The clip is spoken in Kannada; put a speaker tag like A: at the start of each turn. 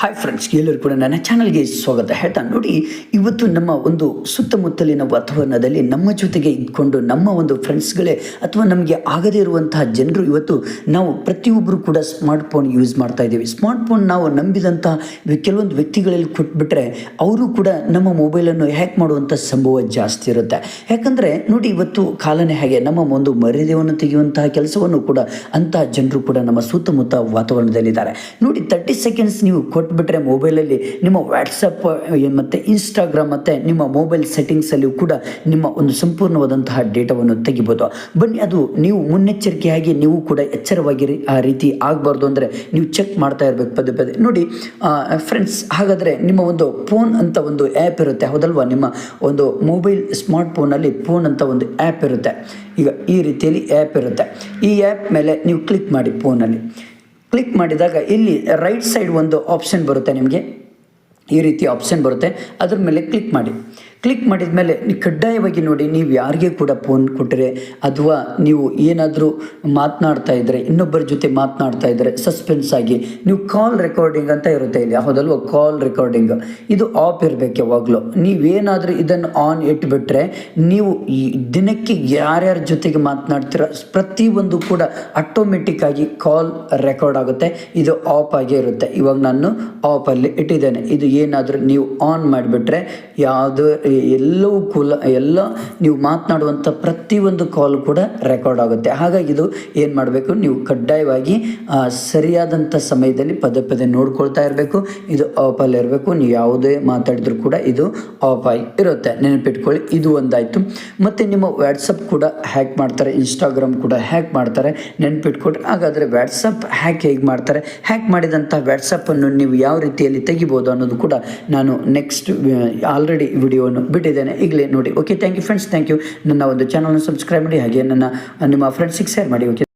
A: ಹಾಯ್ ಫ್ರೆಂಡ್ಸ್, ಎಲ್ಲರೂ ಕೂಡ ನನ್ನ ಚಾನಲ್ಗೆ ಸ್ವಾಗತ ಹೇಳ್ತಾ ನೋಡಿ, ಇವತ್ತು ನಮ್ಮ ಒಂದು ಸುತ್ತಮುತ್ತಲಿನ ವಾತಾವರಣದಲ್ಲಿ ನಮ್ಮ ಜೊತೆಗೆ ಇದ್ಕೊಂಡು ನಮ್ಮ ಒಂದು ಫ್ರೆಂಡ್ಸ್ಗಳೇ ಅಥವಾ ನಮಗೆ ಆಗದೇ ಇರುವಂತಹ ಜನರು ಇವತ್ತು ನಾವು ಪ್ರತಿಯೊಬ್ಬರು ಕೂಡ ಸ್ಮಾರ್ಟ್ಫೋನ್ ಯೂಸ್ ಮಾಡ್ತಾ ಇದ್ದೀವಿ. ಸ್ಮಾರ್ಟ್ಫೋನ್ ನಾವು ನಂಬಿದಂತಹ ಕೆಲವೊಂದು ವ್ಯಕ್ತಿಗಳಲ್ಲಿ ಕೊಟ್ಬಿಟ್ರೆ ಅವರು ಕೂಡ ನಮ್ಮ ಮೊಬೈಲನ್ನು ಹ್ಯಾಕ್ ಮಾಡುವಂಥ ಸಂಭವ ಜಾಸ್ತಿ ಇರುತ್ತೆ. ಯಾಕಂದರೆ ನೋಡಿ, ಇವತ್ತು ಕಾಲನೇ ಹಾಗೆ ನಮ್ಮ ಒಂದು ಮರ್ಯಾದೆಯನ್ನು ತೆಗೆಯುವಂತಹ ಕೆಲಸವನ್ನು ಕೂಡ ಅಂತಹ ಜನರು ಕೂಡ ನಮ್ಮ ಸುತ್ತಮುತ್ತ ವಾತಾವರಣದಲ್ಲಿದ್ದಾರೆ. ನೋಡಿ, 30 ಸೆಕೆಂಡ್ಸ್ ನೀವು ಕೊಟ್ಬಿಟ್ರೆ ಮೊಬೈಲಲ್ಲಿ ನಿಮ್ಮ ವಾಟ್ಸಪ್ ಮತ್ತು ಇನ್ಸ್ಟಾಗ್ರಾಮ್ ಮತ್ತು ನಿಮ್ಮ ಮೊಬೈಲ್ ಸೆಟ್ಟಿಂಗ್ಸಲ್ಲಿಯೂ ಕೂಡ ನಿಮ್ಮ ಒಂದು ಸಂಪೂರ್ಣವಾದಂತಹ ಡೇಟಾವನ್ನು ತೆಗಿಬೋದು. ಬನ್ನಿ, ಅದು ನೀವು ಮುನ್ನೆಚ್ಚರಿಕೆಯಾಗಿ ನೀವು ಕೂಡ ಎಚ್ಚರವಾಗಿರಿ. ಆ ರೀತಿ ಆಗಬಾರ್ದು ಅಂದರೆ ನೀವು ಚೆಕ್ ಮಾಡ್ತಾ ಇರಬೇಕು ಪದೇ ಪದೇ. ನೋಡಿ ಫ್ರೆಂಡ್ಸ್, ಹಾಗಾದರೆ ನಿಮ್ಮ ಒಂದು ಫೋನ್ ಅಂತ ಒಂದು ಆ್ಯಪ್ ಇರುತ್ತೆ, ಹೌದಲ್ವಾ? ನಿಮ್ಮ ಒಂದು ಮೊಬೈಲ್ ಸ್ಮಾರ್ಟ್ಫೋನಲ್ಲಿ ಫೋನ್ ಅಂತ ಒಂದು ಆ್ಯಪ್ ಇರುತ್ತೆ. ಈಗ ಈ ರೀತಿಯಲ್ಲಿ ಆ್ಯಪ್ ಇರುತ್ತೆ. ಈ ಆ್ಯಪ್ ಮೇಲೆ ನೀವು ಕ್ಲಿಕ್ ಮಾಡಿ. ಫೋನಲ್ಲಿ ಕ್ಲಿಕ್ ಮಾಡಿದಾಗ ಇಲ್ಲಿ ರೈಟ್ ಸೈಡ್ ಒಂದು ಆಪ್ಷನ್ ಬರುತ್ತೆ, ನಿಮಗೆ ಈ ರೀತಿ ಆಪ್ಷನ್ ಬರುತ್ತೆ. ಅದ್ರ ಮೇಲೆ ಕ್ಲಿಕ್ ಮಾಡಿ. ಕ್ಲಿಕ್ ಮಾಡಿದ ಮೇಲೆ ನೀವು ಕಡ್ಡಾಯವಾಗಿ ನೋಡಿ, ನೀವು ಯಾರಿಗೆ ಕೂಡ ಫೋನ್ ಕೊಟ್ಟರೆ ಅಥವಾ ನೀವು ಏನಾದರೂ ಮಾತನಾಡ್ತಾ ಇದ್ದರೆ, ಇನ್ನೊಬ್ಬರ ಜೊತೆ ಮಾತನಾಡ್ತಾ ಇದ್ದರೆ ಸಸ್ಪೆನ್ಸ್ ಆಗಿ ನೀವು ಕಾಲ್ ರೆಕಾರ್ಡಿಂಗ್ ಅಂತ ಇರುತ್ತೆ ಇಲ್ಲಿ, ಹೌದಲ್ವ? ಕಾಲ್ ರೆಕಾರ್ಡಿಂಗ್ ಇದು ಆಫ್ ಇರಬೇಕು ಯಾವಾಗಲೂ. ನೀವೇನಾದರೂ ಇದನ್ನು ಆನ್ ಇಟ್ಬಿಟ್ರೆ ನೀವು ಈ ದಿನಕ್ಕೆ ಯಾರ್ಯಾರ ಜೊತೆಗೆ ಮಾತನಾಡ್ತೀರ ಪ್ರತಿಯೊಂದು ಕೂಡ ಆಟೋಮೆಟಿಕ್ ಆಗಿ ಕಾಲ್ ರೆಕಾರ್ಡ್ ಆಗುತ್ತೆ. ಇದು ಆಫ್ ಆಗೇ ಇರುತ್ತೆ. ಇವಾಗ ನಾನು ಆಫಲ್ಲಿ ಇಟ್ಟಿದ್ದೇನೆ. ಇದು ಏನಾದರೂ ನೀವು ಆನ್ ಮಾಡಿಬಿಟ್ರೆ ಯಾವುದೋ ಎಲ್ಲವೂ ಎಲ್ಲ ನೀವು ಮಾತನಾಡುವಂಥ ಪ್ರತಿಯೊಂದು ಕಾಲ್ ಕೂಡ ರೆಕಾರ್ಡ್ ಆಗುತ್ತೆ. ಹಾಗಾಗಿ ಇದು ಏನು ಮಾಡಬೇಕು, ನೀವು ಕಡ್ಡಾಯವಾಗಿ ಸರಿಯಾದಂಥ ಸಮಯದಲ್ಲಿ ಪದೇ ಪದೇ ನೋಡ್ಕೊಳ್ತಾ ಇರಬೇಕು. ಇದು ಆಫಲ್ಲಿ ಇರಬೇಕು. ನೀವು ಯಾವುದೇ ಮಾತಾಡಿದ್ರು ಕೂಡ ಇದು ಆಫ್ ಆಗಿ ಇರುತ್ತೆ, ನೆನಪಿಟ್ಕೊಳ್ಳಿ. ಇದು ಒಂದಾಯಿತು. ಮತ್ತು ನಿಮ್ಮ ವಾಟ್ಸಪ್ ಕೂಡ ಹ್ಯಾಕ್ ಮಾಡ್ತಾರೆ, ಇನ್ಸ್ಟಾಗ್ರಾಮ್ ಕೂಡ ಹ್ಯಾಕ್ ಮಾಡ್ತಾರೆ, ನೆನಪಿಟ್ಕೊಳ್ರಿ. ಹಾಗಾದರೆ ವಾಟ್ಸಪ್ ಹ್ಯಾಕ್ ಹೇಗೆ ಮಾಡ್ತಾರೆ, ಹ್ಯಾಕ್ ಮಾಡಿದಂಥ ವಾಟ್ಸಪ್ಪನ್ನು ನೀವು ಯಾವ ರೀತಿಯಲ್ಲಿ ತೆಗಿಬೋದು ಅನ್ನೋದು ಕೂಡ ನಾನು ನೆಕ್ಸ್ಟ್ ಆಲ್ರೆಡಿ ವಿಡಿಯೋವನ್ನು ಬಿಟ್ಟಿದ್ದೇನೆ, ಈಗಲೇ ನೋಡಿ. Okay, thank you friends, thank you. ನನ್ನ ಒಂದು ಚಾನಲ್ನ ಸಬ್ಸ್ಕ್ರೈಬ್ ಮಾಡಿ, ಹಾಗೆ ನಿಮ್ಮ ಫ್ರೆಂಡ್ಸಿಗೆ ಶೇರ್ ಮಾಡಿ. ಓಕೆ.